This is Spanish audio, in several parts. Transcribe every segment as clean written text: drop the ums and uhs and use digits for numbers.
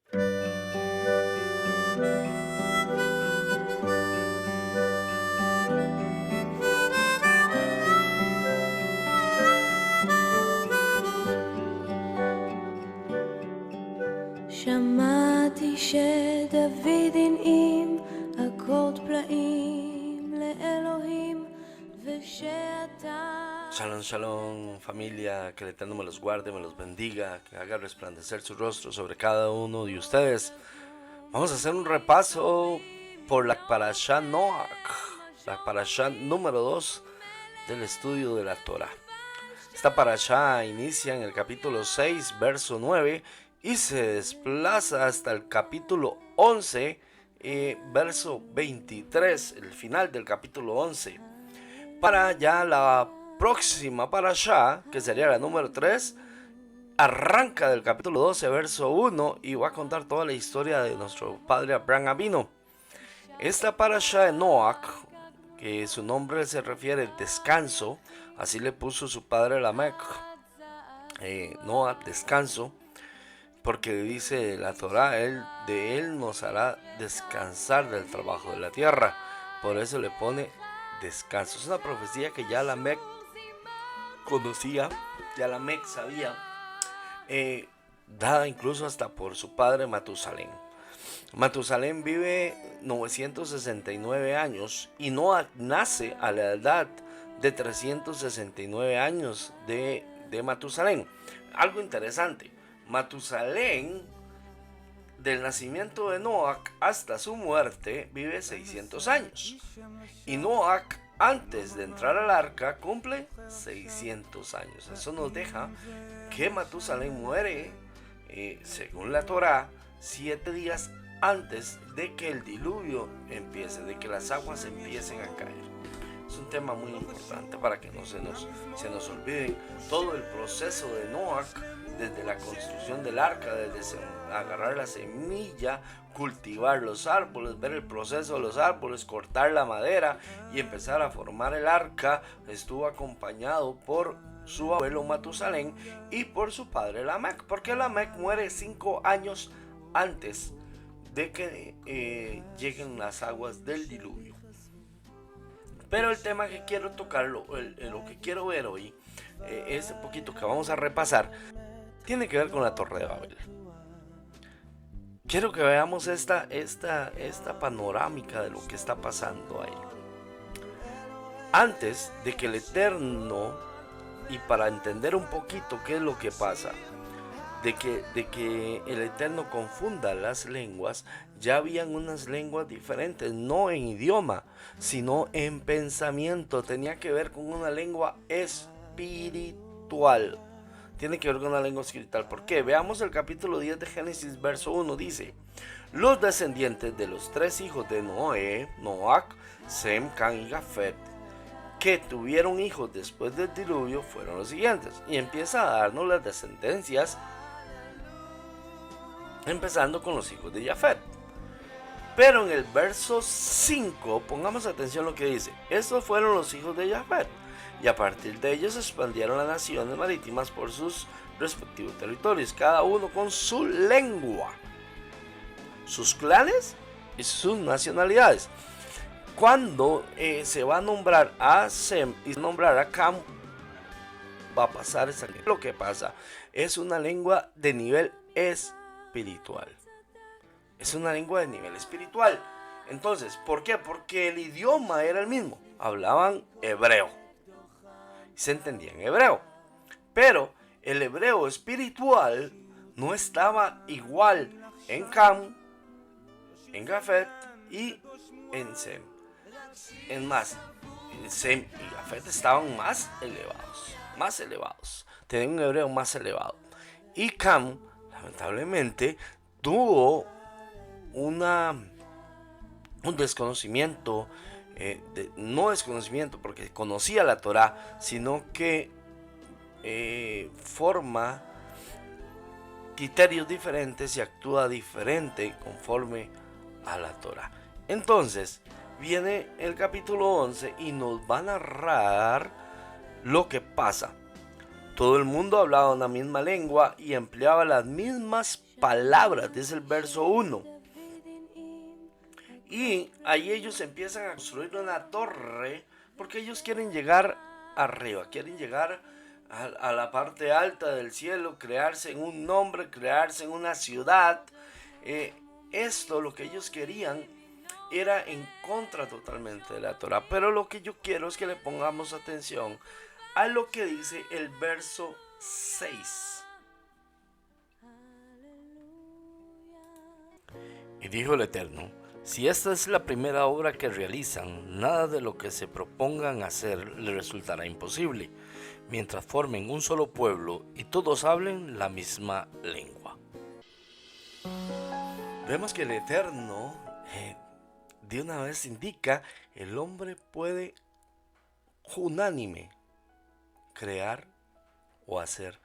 שמעתי שדוד הנעים אקורד פלאים לאלוהים ושאתה. Shalom, shalom, familia, que el Eterno me los guarde, me los bendiga, que haga resplandecer su rostro sobre cada uno de ustedes. Vamos a hacer un repaso por la Parashá Noach, la Parashá número 2 del estudio de la Torah. Esta Parashá inicia en el capítulo 6, verso 9, y se desplaza hasta el capítulo 11, verso 23, el final del capítulo 11. Para ya la próxima Parashá, que sería la número 3, arranca del capítulo 12, verso 1, y va a contar toda la historia de nuestro padre Abraham Avinu. Esta Parashá de Noach, que su nombre se refiere al descanso, así le puso su padre Lamech, Noach, descanso, porque dice la Torah, de él nos hará descansar del trabajo de la tierra. Por eso le pone descanso. Es una profecía que ya Lamech conocía, ya Lamech sabía, dada incluso hasta por su padre Matusalén. Matusalén vive 969 años y Noach nace a la edad de 369 años de Matusalén. Algo interesante, Matusalén, del nacimiento de Noach hasta su muerte, vive 600 años. Y Noach, antes de entrar al arca, cumple 600 años. Eso nos deja que Matusalén muere, según la Torah, 7 días antes de que el diluvio empiece, de que las aguas empiecen a caer. Es un tema muy importante para que no se nos olviden todo el proceso de Noach, desde la construcción del arca, desde agarrar la semilla, cultivar los árboles, ver el proceso de los árboles, cortar la madera y empezar a formar el arca. Estuvo acompañado por su abuelo Matusalén y por su padre Lamech, porque Lamech muere 5 años antes de que lleguen las aguas del diluvio. Pero el tema que quiero tocar, lo que quiero ver hoy, este poquito que vamos a repasar, tiene que ver con la Torre de Babel. Quiero que veamos esta panorámica de lo que está pasando ahí. Antes de que el Eterno, y para entender un poquito qué es lo que pasa, de que el Eterno confunda las lenguas, ya habían unas lenguas diferentes, no en idioma, sino en pensamiento. Tenía que ver con una lengua espiritual. Tiene que ver con una lengua espiritual. ¿Por qué? Veamos el capítulo 10 de Génesis, verso 1. Dice: los descendientes de los 3 hijos de Noé, Noach, Sem, Can y Jafet, que tuvieron hijos después del diluvio, fueron los siguientes. Y empieza a darnos las descendencias, empezando con los hijos de Jafet. Pero en el verso 5, pongamos atención a lo que dice: estos fueron los hijos de Jafet, y a partir de ellos se expandieron las naciones marítimas por sus respectivos territorios, cada uno con su lengua, sus clanes y sus nacionalidades. Cuando se va a nombrar a Sem y nombrar a Cam, va a pasar esa lengua. Lo que pasa es una lengua de nivel espiritual. Es una lengua de nivel espiritual. Entonces, ¿por qué? Porque el idioma era el mismo. Hablaban hebreo. Se entendía en hebreo. Pero el hebreo espiritual no estaba igual en Cam, en Jafet y en Sem. Es más, Sem y Jafet estaban más elevados. Tenían un hebreo más elevado. Y Cam, lamentablemente, tuvo un desconocimiento, no desconocimiento porque conocía la Torah, sino que forma criterios diferentes y actúa diferente conforme a la Torah. Entonces viene el capítulo 11 y nos va a narrar lo que pasa. Todo el mundo hablaba una misma lengua y empleaba las mismas palabras, dice el verso 1. Y ahí ellos empiezan a construir una torre porque ellos quieren llegar arriba, quieren llegar a la parte alta del cielo, crearse en un nombre, crearse en una ciudad. Esto, lo que ellos querían, era en contra totalmente de la Torah. Pero lo que yo quiero es que le pongamos atención a lo que dice el verso 6. Y dijo el Eterno: si esta es la primera obra que realizan, nada de lo que se propongan hacer les resultará imposible, mientras formen un solo pueblo y todos hablen la misma lengua. Vemos que el Eterno de una vez indica: el hombre puede unánime crear o hacer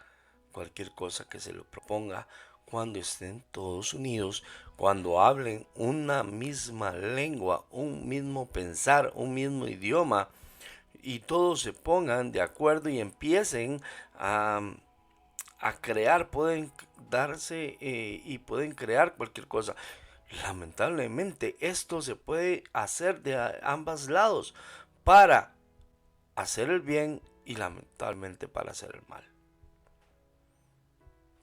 cualquier cosa que se le proponga cuando estén todos unidos, cuando hablen una misma lengua, un mismo pensar, un mismo idioma, y todos se pongan de acuerdo y empiecen a crear. Pueden darse y pueden crear cualquier cosa. Lamentablemente esto se puede hacer de ambos lados, para hacer el bien y lamentablemente para hacer el mal.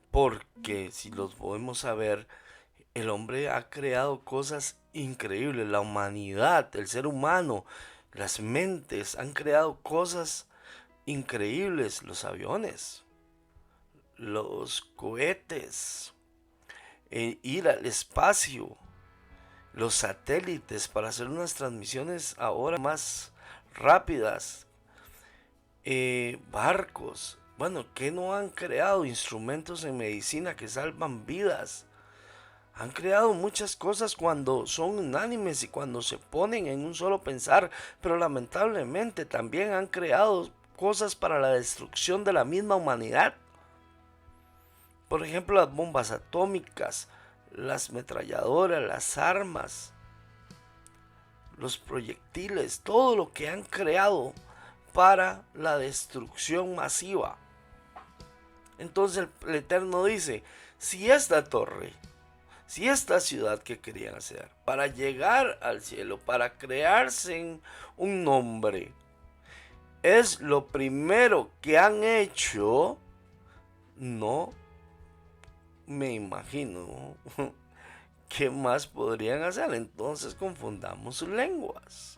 Porque si los podemos saber, el hombre ha creado cosas increíbles. La humanidad, el ser humano, las mentes han creado cosas increíbles. Los aviones, los cohetes, ir al espacio, los satélites para hacer unas transmisiones ahora más rápidas, barcos. Bueno, ¿qué no han creado? Instrumentos en medicina que salvan vidas. Han creado muchas cosas cuando son unánimes y cuando se ponen en un solo pensar, pero lamentablemente también han creado cosas para la destrucción de la misma humanidad. Por ejemplo, las bombas atómicas, las ametralladoras, las armas, los proyectiles, todo lo que han creado para la destrucción masiva. Entonces el Eterno dice: si esta torre, si esta ciudad que querían hacer para llegar al cielo, para crearse un nombre, es lo primero que han hecho, no me imagino qué más podrían hacer. Entonces confundamos sus lenguas.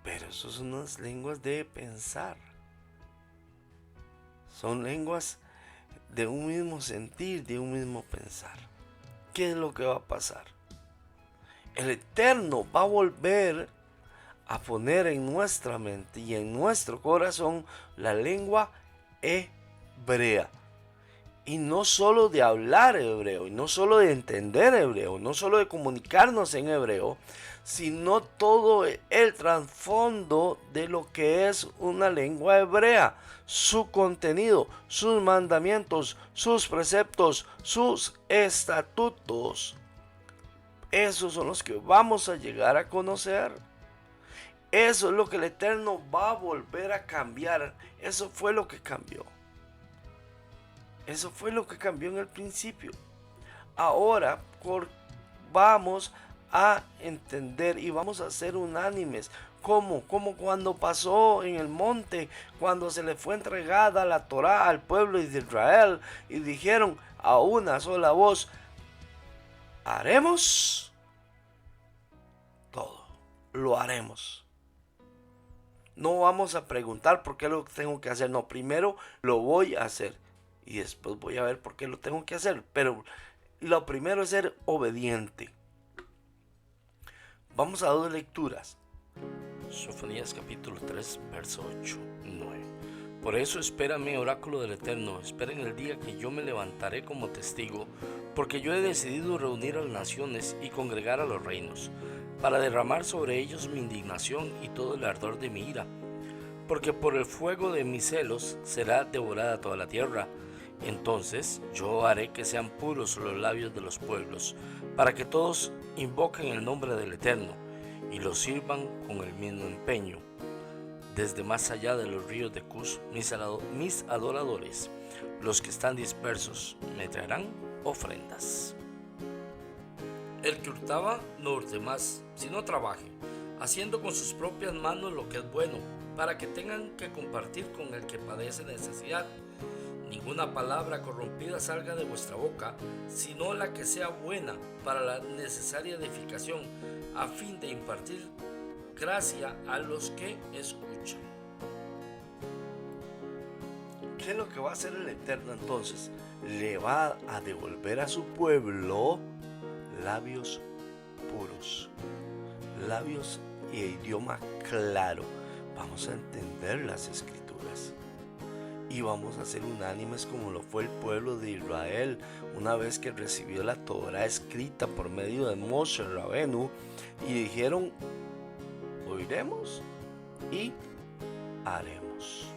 Pero eso son unas lenguas de pensar. Son lenguas de un mismo sentir, de un mismo pensar. ¿Qué es lo que va a pasar? El Eterno va a volver a poner en nuestra mente y en nuestro corazón la lengua hebrea. Y no solo de hablar hebreo, y no solo de entender hebreo, no solo de comunicarnos en hebreo, sino todo el trasfondo de lo que es una lengua hebrea, su contenido, sus mandamientos, sus preceptos, sus estatutos. Esos son los que vamos a llegar a conocer. Eso es lo que el Eterno va a volver a cambiar. Eso fue lo que cambió. Eso fue lo que cambió en el principio. Ahora vamos a entender y vamos a ser unánimes. ¿Cómo? Como cuando pasó en el monte, cuando se le fue entregada la Torá al pueblo de Israel y dijeron a una sola voz: haremos todo, lo haremos. No vamos a preguntar por qué lo tengo que hacer, no, primero lo voy a hacer y después voy a ver por qué lo tengo que hacer. Pero lo primero es ser obediente. Vamos a dos lecturas. Sofonías capítulo 3, verso 8, 9. Por eso espérame, oráculo del Eterno, esperen el día que yo me levantaré como testigo, porque yo he decidido reunir a las naciones y congregar a los reinos, para derramar sobre ellos mi indignación y todo el ardor de mi ira, porque por el fuego de mis celos será devorada toda la tierra. Entonces yo haré que sean puros los labios de los pueblos, para que todos invoquen el nombre del Eterno y lo sirvan con el mismo empeño. Desde más allá de los ríos de Cus, mis adoradores, los que están dispersos, me traerán ofrendas. El que hurtaba no hurte más, sino trabaje, haciendo con sus propias manos lo que es bueno, para que tengan que compartir con el que padece necesidad. Ninguna palabra corrompida salga de vuestra boca, sino la que sea buena para la necesaria edificación, a fin de impartir gracia a los que escuchan. ¿Qué es lo que va a hacer el Eterno entonces? Le va a devolver a su pueblo labios puros, labios y idioma claro. Vamos a entender las escrituras y vamos a ser unánimes como lo fue el pueblo de Israel una vez que recibió la Torá escrita por medio de Moshe Rabenu, y dijeron: oiremos y haremos.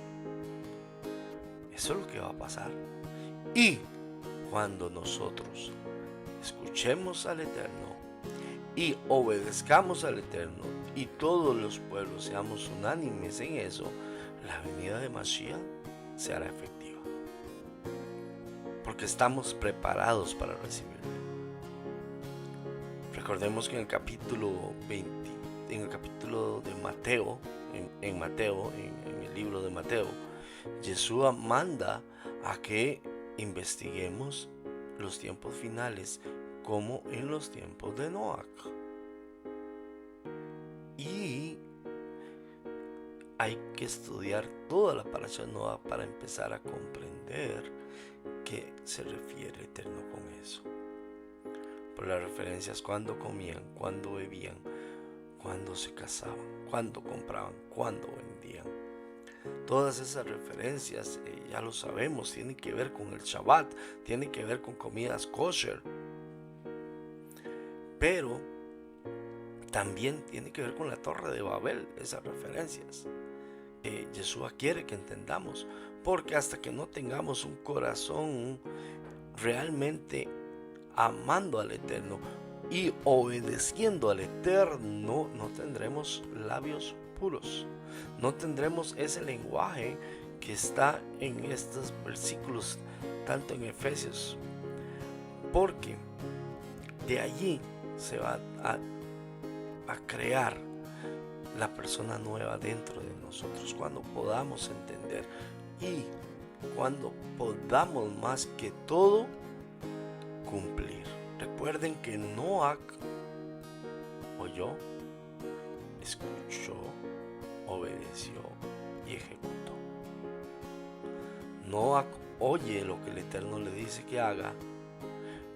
Eso es lo que va a pasar. Y cuando nosotros escuchemos al Eterno y obedezcamos al Eterno, y todos los pueblos seamos unánimes en eso, la venida de Mashiach se hará efectiva, porque estamos preparados para recibirlo. Recordemos que en el capítulo 20, en el capítulo de Mateo, en el libro de Mateo, Yeshua manda a que investiguemos los tiempos finales como en los tiempos de Noach. Y hay que estudiar toda la parasha de Noach para empezar a comprender qué se refiere el Eterno con eso. Por las referencias: cuándo comían, cuándo bebían, cuándo se casaban, cuándo compraban, cuándo vendían. Todas esas referencias, ya lo sabemos, tienen que ver con el Shabbat, tienen que ver con comidas kosher. Pero también tiene que ver con la Torre de Babel, esas referencias. Yeshua quiere que entendamos, porque hasta que no tengamos un corazón realmente amando al Eterno y obedeciendo al Eterno, no tendremos labios puros, no tendremos ese lenguaje que está en estos versículos, tanto en Efesios, porque de allí se va a crear la persona nueva dentro de nosotros, cuando podamos entender y cuando podamos más que todo cumplir. Recuerden que Noach oyó, escuchó, obedeció y ejecutó. Noach oye lo que el Eterno le dice que haga,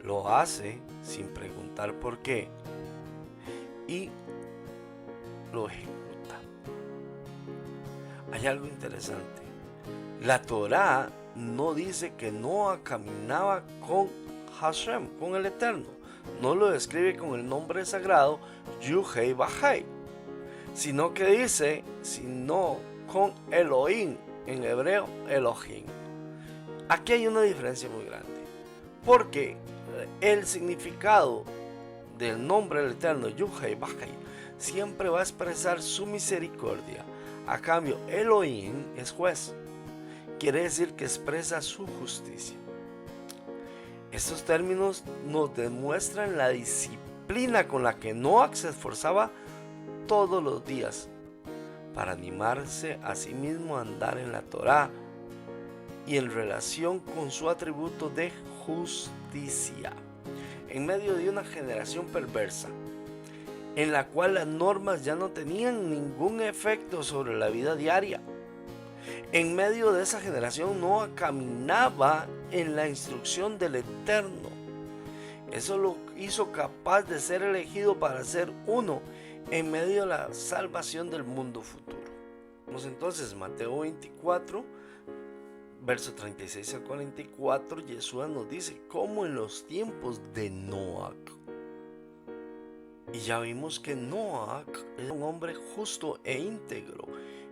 lo hace sin preguntar por qué y lo ejecuta. Hay algo interesante. La Torá no dice que Noah caminaba con Hashem, con el Eterno. No lo describe con el nombre sagrado Yuhei Bahai, sino que dice, sino con Elohim, en hebreo Elohim. Aquí hay una diferencia muy grande, porque el significado del nombre del Eterno Yuhei Bahai siempre va a expresar su misericordia. A cambio, Elohim es juez, quiere decir que expresa su justicia. Estos términos nos demuestran la disciplina con la que Noach se esforzaba todos los días para animarse a sí mismo a andar en la Torá y en relación con su atributo de justicia, en medio de una generación perversa, en la cual las normas ya no tenían ningún efecto sobre la vida diaria. En medio de esa generación, Noah caminaba en la instrucción del Eterno. Eso lo hizo capaz de ser elegido para ser uno en medio de la salvación del mundo futuro. Vamos entonces, Mateo 24, verso 36 al 44, Yeshua nos dice cómo en los tiempos de Noach. Y ya vimos que Noach es un hombre justo e íntegro.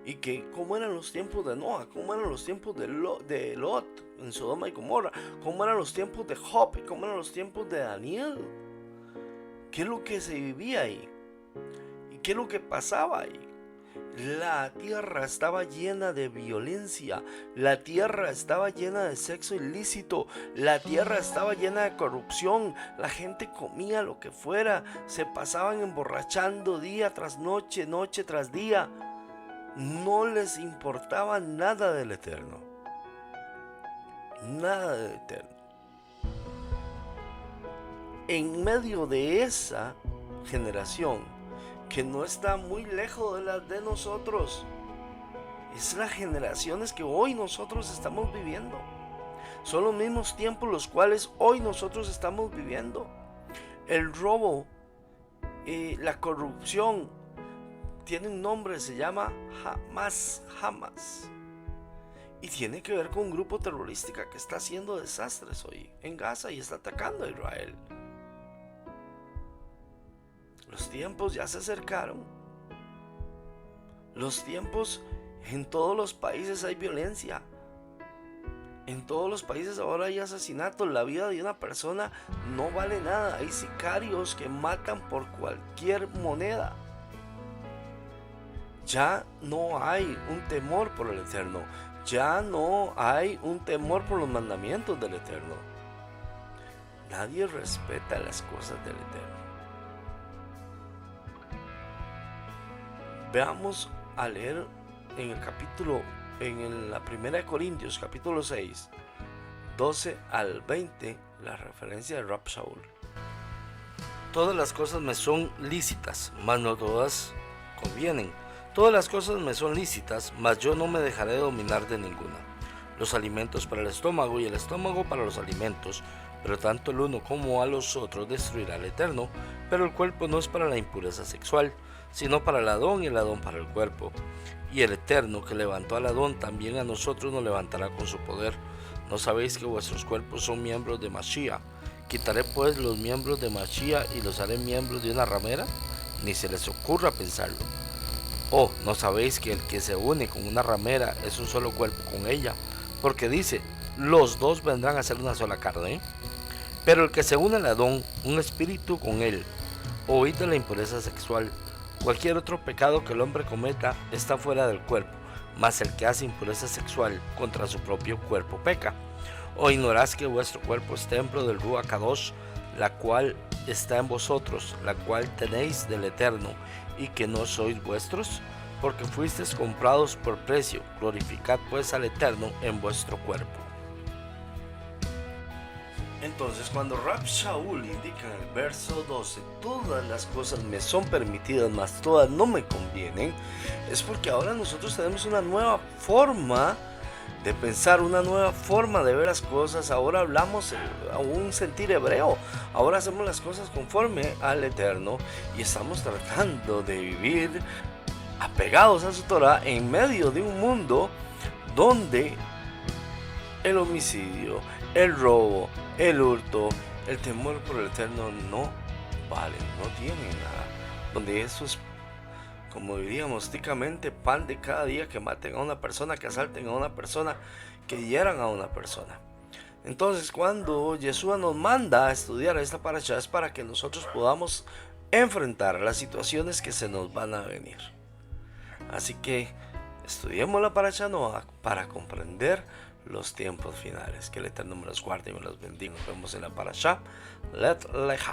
Y que cómo eran los tiempos de Noah, cómo eran los tiempos de Lot en Sodoma y Gomorra, cómo eran los tiempos de Job, cómo eran los tiempos de Daniel. ¿Qué es lo que se vivía ahí? ¿Y qué es lo que pasaba ahí? La tierra estaba llena de violencia, la tierra estaba llena de sexo ilícito, la tierra estaba llena de corrupción, la gente comía lo que fuera, se pasaban emborrachando día tras noche, noche tras día. No les importaba nada del Eterno, nada del Eterno. En medio de esa generación, que no está muy lejos de las de nosotros, es las generaciones que hoy nosotros estamos viviendo. Son los mismos tiempos los cuales hoy nosotros estamos viviendo. El robo, la corrupción, tiene un nombre, se llama Hamas. Y tiene que ver con un grupo terrorista que está haciendo desastres hoy en Gaza y está atacando a Israel. Los tiempos ya se acercaron. Los tiempos, en todos los países hay violencia. En todos los países ahora hay asesinatos. La vida de una persona no vale nada. Hay sicarios que matan por cualquier moneda. Ya no hay un temor por el Eterno. Ya no hay un temor por los mandamientos del Eterno. Nadie respeta las cosas del Eterno. Veamos a leer en el capítulo, en la primera de Corintios, capítulo 6, 12 al 20, la referencia de Rab Shaul. Todas las cosas me son lícitas, mas no todas convienen. Todas las cosas me son lícitas, mas yo no me dejaré dominar de ninguna. Los alimentos para el estómago y el estómago para los alimentos, pero tanto el uno como a los otros destruirá el Eterno. Pero el cuerpo no es para la impureza sexual, sino para el Adón, y el Adón para el cuerpo. Y el Eterno que levantó al Adón también a nosotros nos levantará con su poder. ¿No sabéis que vuestros cuerpos son miembros de Mashiach? ¿Quitaré pues los miembros de Mashiach y los haré miembros de una ramera? Ni se les ocurra pensarlo. ¿O no sabéis que el que se une con una ramera es un solo cuerpo con ella? Porque dice, los dos vendrán a ser una sola carne. Pero el que se une al Adón, un espíritu con él. Oíd de la impureza sexual. Cualquier otro pecado que el hombre cometa está fuera del cuerpo, mas el que hace impureza sexual contra su propio cuerpo peca. ¿O ignorás que vuestro cuerpo es templo del Ruach Kadosh, la cual está en vosotros, la cual tenéis del Eterno, y que no sois vuestros? Porque fuisteis comprados por precio. Glorificad pues al Eterno en vuestro cuerpo. Entonces, cuando Rab Shaul indica en el verso 12, todas las cosas me son permitidas, mas todas no me convienen, es porque ahora nosotros tenemos una nueva forma de pensar, una nueva forma de ver las cosas. Ahora hablamos a un sentir hebreo, ahora hacemos las cosas conforme al Eterno y estamos tratando de vivir apegados a su Torah en medio de un mundo donde el homicidio, el robo, el hurto, el temor por el Eterno no valen, no tienen nada. Donde eso es, como diríamos ticamente, pan de cada día, que maten a una persona, que asalten a una persona, que hieran a una persona. Entonces, cuando Yeshua nos manda a estudiar esta parashá, es para que nosotros podamos enfrentar las situaciones que se nos van a venir. Así que estudiemos la parashá Noach para comprender los tiempos finales. Que el Eterno me los guarde y me los bendiga. Nos vemos en la parashá Let Lecha.